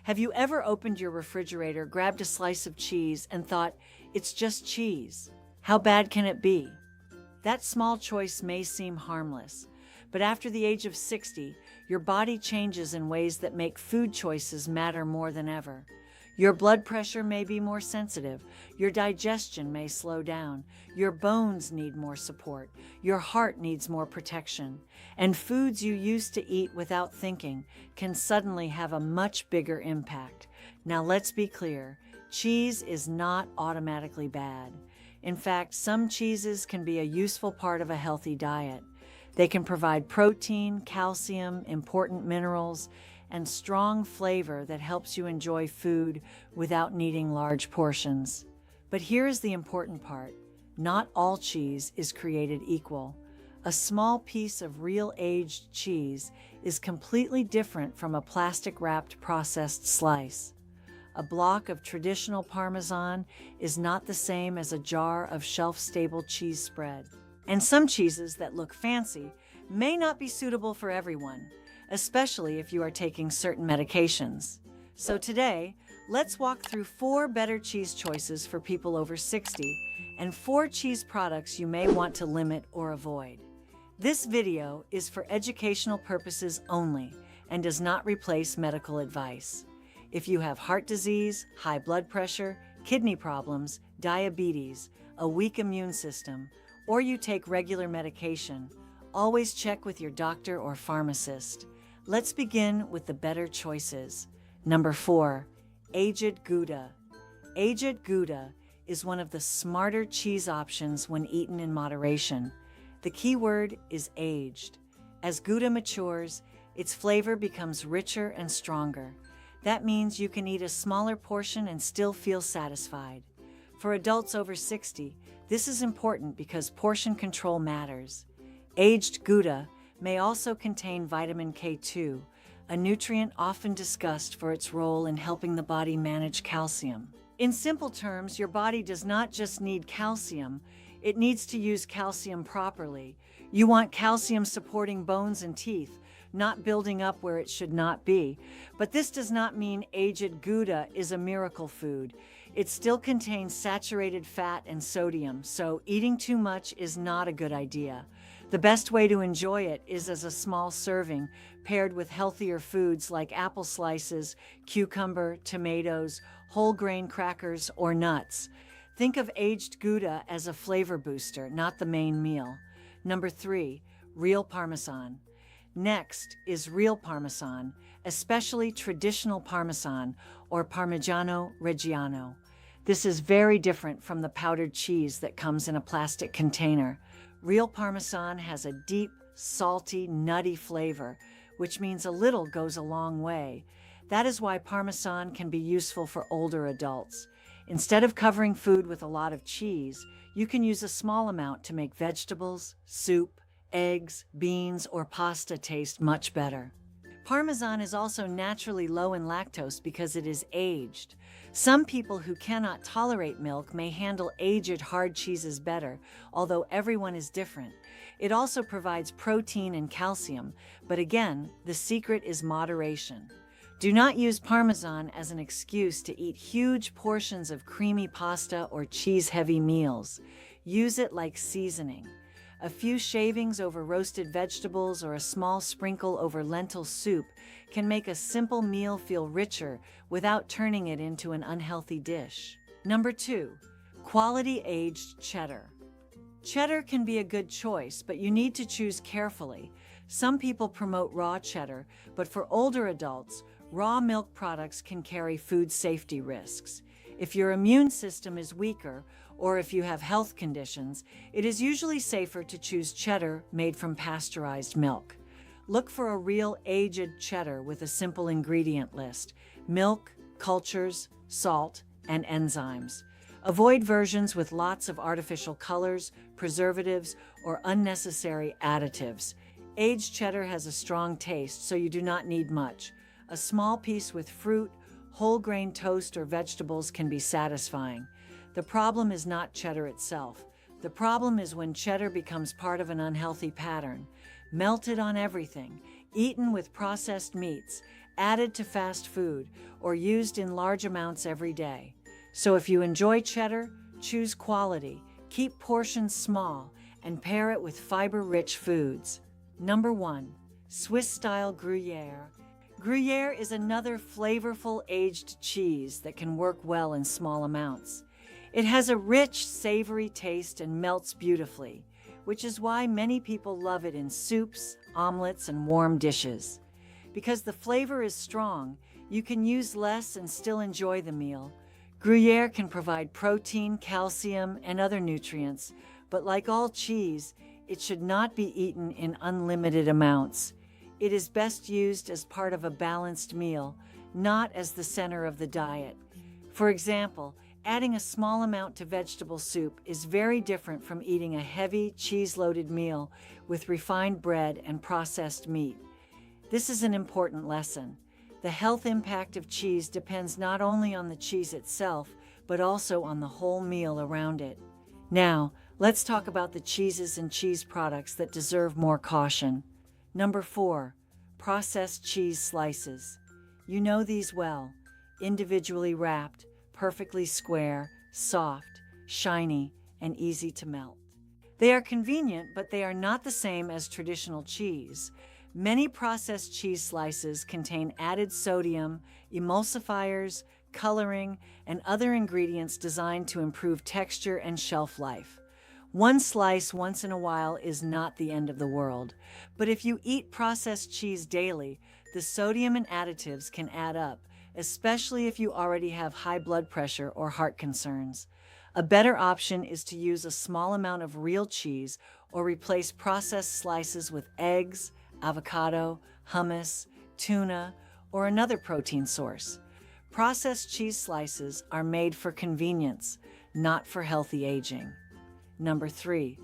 Have you ever opened your refrigerator, grabbed a slice of cheese, and thought, it's just cheese? How bad can it be? That small choice may seem harmless, but after the age of 60, your body changes in ways that make food choices matter more than ever. Your blood pressure may be more sensitive, your digestion may slow down, your bones need more support, your heart needs more protection, and foods you used to eat without thinking can suddenly have a much bigger impact. Now let's be clear, cheese is not automatically bad. In fact, some cheeses can be a useful part of a healthy diet. They can provide protein, calcium, important minerals, and strong flavor that helps you enjoy food without needing large portions. But here's the important part. Not all cheese is created equal. A small piece of real aged cheese is completely different from a plastic-wrapped processed slice. A block of traditional Parmesan is not the same as a jar of shelf-stable cheese spread. And some cheeses that look fancy may not be suitable for everyone, especially if you are taking certain medications. So today, let's walk through 4 better cheese choices for people over 60 and 4 cheese products you may want to limit or avoid. This video is for educational purposes only and does not replace medical advice. If you have heart disease, high blood pressure, kidney problems, diabetes, a weak immune system, or you take regular medication, always check with your doctor or pharmacist. Let's begin with the better choices. Number 4, aged Gouda. Aged Gouda is one of the smarter cheese options when eaten in moderation. The key word is aged. As Gouda matures, its flavor becomes richer and stronger. That means you can eat a smaller portion and still feel satisfied. For adults over 60, this is important because portion control matters. Aged Gouda may also contain vitamin K2, a nutrient often discussed for its role in helping the body manage calcium. In simple terms, your body does not just need calcium, it needs to use calcium properly. You want calcium supporting bones and teeth, not building up where it should not be. But this does not mean aged Gouda is a miracle food. It still contains saturated fat and sodium, so eating too much is not a good idea. The best way to enjoy it is as a small serving, paired with healthier foods like apple slices, cucumber, tomatoes, whole grain crackers, or nuts. Think of aged Gouda as a flavor booster, not the main meal. Number 3, real Parmesan. Next is real Parmesan, especially traditional Parmesan or Parmigiano Reggiano. This is very different from the powdered cheese that comes in a plastic container. Real Parmesan has a deep, salty, nutty flavor, which means a little goes a long way. That is why Parmesan can be useful for older adults. Instead of covering food with a lot of cheese, you can use a small amount to make vegetables, soup, eggs, beans, or pasta taste much better. Parmesan is also naturally low in lactose because it is aged. Some people who cannot tolerate milk may handle aged hard cheeses better, although everyone is different. It also provides protein and calcium, but again, the secret is moderation. Do not use Parmesan as an excuse to eat huge portions of creamy pasta or cheese-heavy meals. Use it like seasoning. A few shavings over roasted vegetables or a small sprinkle over lentil soup can make a simple meal feel richer without turning it into an unhealthy dish. Number 2, quality aged cheddar. Cheddar can be a good choice, but you need to choose carefully. Some people promote raw cheddar, but for older adults, raw milk products can carry food safety risks. If your immune system is weaker, or if you have health conditions, it is usually safer to choose cheddar made from pasteurized milk. Look for a real aged cheddar with a simple ingredient list: milk, cultures, salt, and enzymes. Avoid versions with lots of artificial colors, preservatives, or unnecessary additives. Aged cheddar has a strong taste, so you do not need much. A small piece with fruit, whole grain toast, or vegetables can be satisfying. The problem is not cheddar itself. The problem is when cheddar becomes part of an unhealthy pattern. Melted on everything, eaten with processed meats, added to fast food, or used in large amounts every day. So if you enjoy cheddar, choose quality, keep portions small, and pair it with fiber-rich foods. Number 1. Swiss-style Gruyere. Gruyere is another flavorful aged cheese that can work well in small amounts. It has a rich, savory taste and melts beautifully, which is why many people love it in soups, omelets, and warm dishes. Because the flavor is strong, you can use less and still enjoy the meal. Gruyere can provide protein, calcium, and other nutrients, but like all cheese, it should not be eaten in unlimited amounts. It is best used as part of a balanced meal, not as the center of the diet. For example, adding a small amount to vegetable soup is very different from eating a heavy, cheese-loaded meal with refined bread and processed meat. This is an important lesson. The health impact of cheese depends not only on the cheese itself, but also on the whole meal around it. Now, let's talk about the cheeses and cheese products that deserve more caution. Number 4. Processed cheese slices. You know these well. Individually wrapped, perfectly square, soft, shiny, and easy to melt. They are convenient, but they are not the same as traditional cheese. Many processed cheese slices contain added sodium, emulsifiers, coloring, and other ingredients designed to improve texture and shelf life. One slice once in a while is not the end of the world, but if you eat processed cheese daily, the sodium and additives can add up, especially if you already have high blood pressure or heart concerns. A better option is to use a small amount of real cheese or replace processed slices with eggs, avocado, hummus, tuna, or another protein source. Processed cheese slices are made for convenience, not for healthy aging. Number 3.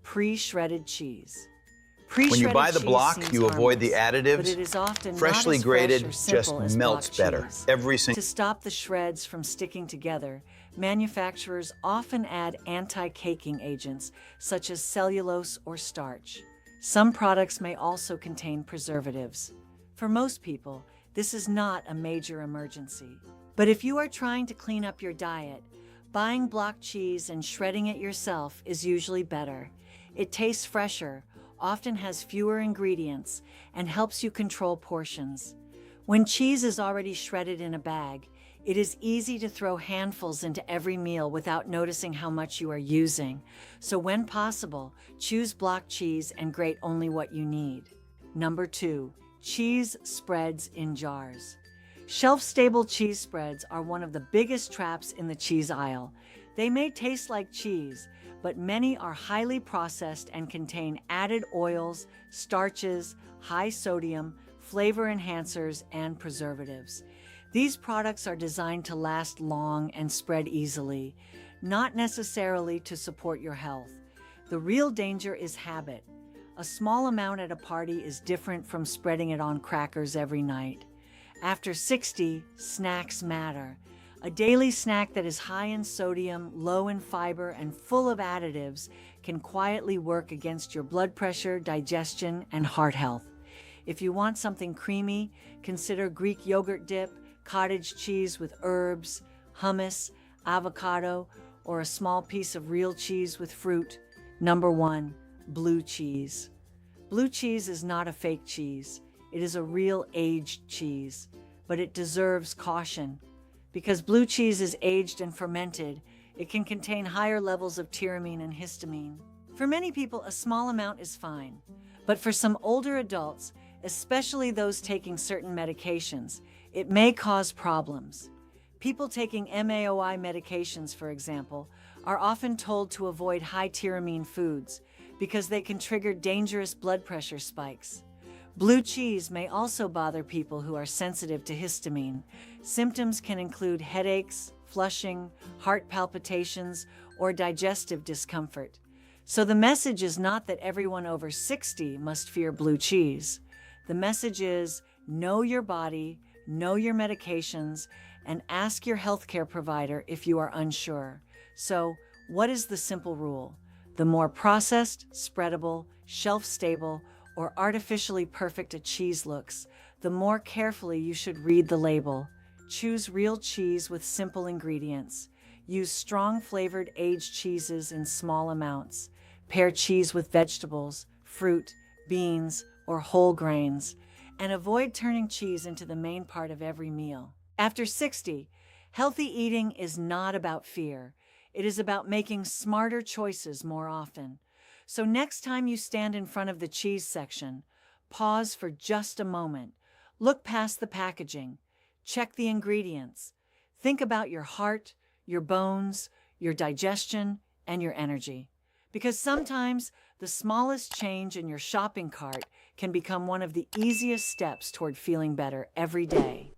Pre-shredded cheese. When you buy the block, you avoid the additives. But it is often Freshly not as grated fresh or simple just as melts block better. cheese. To stop the shreds from sticking together, manufacturers often add anti-caking agents such as cellulose or starch. Some products may also contain preservatives. For most people, this is not a major emergency. But if you are trying to clean up your diet, buying block cheese and shredding it yourself is usually better. It tastes fresher, often has fewer ingredients, and helps you control portions. When cheese is already shredded in a bag, it is easy to throw handfuls into every meal without noticing how much you are using. So when possible, choose block cheese and grate only what you need. Number 2. Cheese spreads in jars. Shelf-stable cheese spreads are one of the biggest traps in the cheese aisle. They may taste like cheese, but many are highly processed and contain added oils, starches, high sodium, flavor enhancers, and preservatives. These products are designed to last long and spread easily, not necessarily to support your health. The real danger is habit. A small amount at a party is different from spreading it on crackers every night. After 60, snacks matter. A daily snack that is high in sodium, low in fiber, and full of additives can quietly work against your blood pressure, digestion, and heart health. If you want something creamy, consider Greek yogurt dip, cottage cheese with herbs, hummus, avocado, or a small piece of real cheese with fruit. Number 1. Blue cheese. Blue cheese is not a fake cheese. It is a real aged cheese, but it deserves caution. Because blue cheese is aged and fermented, it can contain higher levels of tyramine and histamine. For many people, a small amount is fine. But for some older adults, especially those taking certain medications, it may cause problems. People taking MAOI medications, for example, are often told to avoid high tyramine foods because they can trigger dangerous blood pressure spikes. Blue cheese may also bother people who are sensitive to histamine. Symptoms can include headaches, flushing, heart palpitations, or digestive discomfort. So the message is not that everyone over 60 must fear blue cheese. The message is, know your body, know your medications, and ask your healthcare provider if you are unsure. So, what is the simple rule? The more processed, spreadable, shelf-stable, or artificially perfect a cheese looks, the more carefully you should read the label. Choose real cheese with simple ingredients. Use strong flavored aged cheeses in small amounts. Pair cheese with vegetables, fruit, beans, or whole grains, and avoid turning cheese into the main part of every meal. After 60, healthy eating is not about fear. It is about making smarter choices more often. So next time you stand in front of the cheese section, pause for just a moment. Look past the packaging. Check the ingredients. Think about your heart, your bones, your digestion, and your energy. Because sometimes the smallest change in your shopping cart can become one of the easiest steps toward feeling better every day.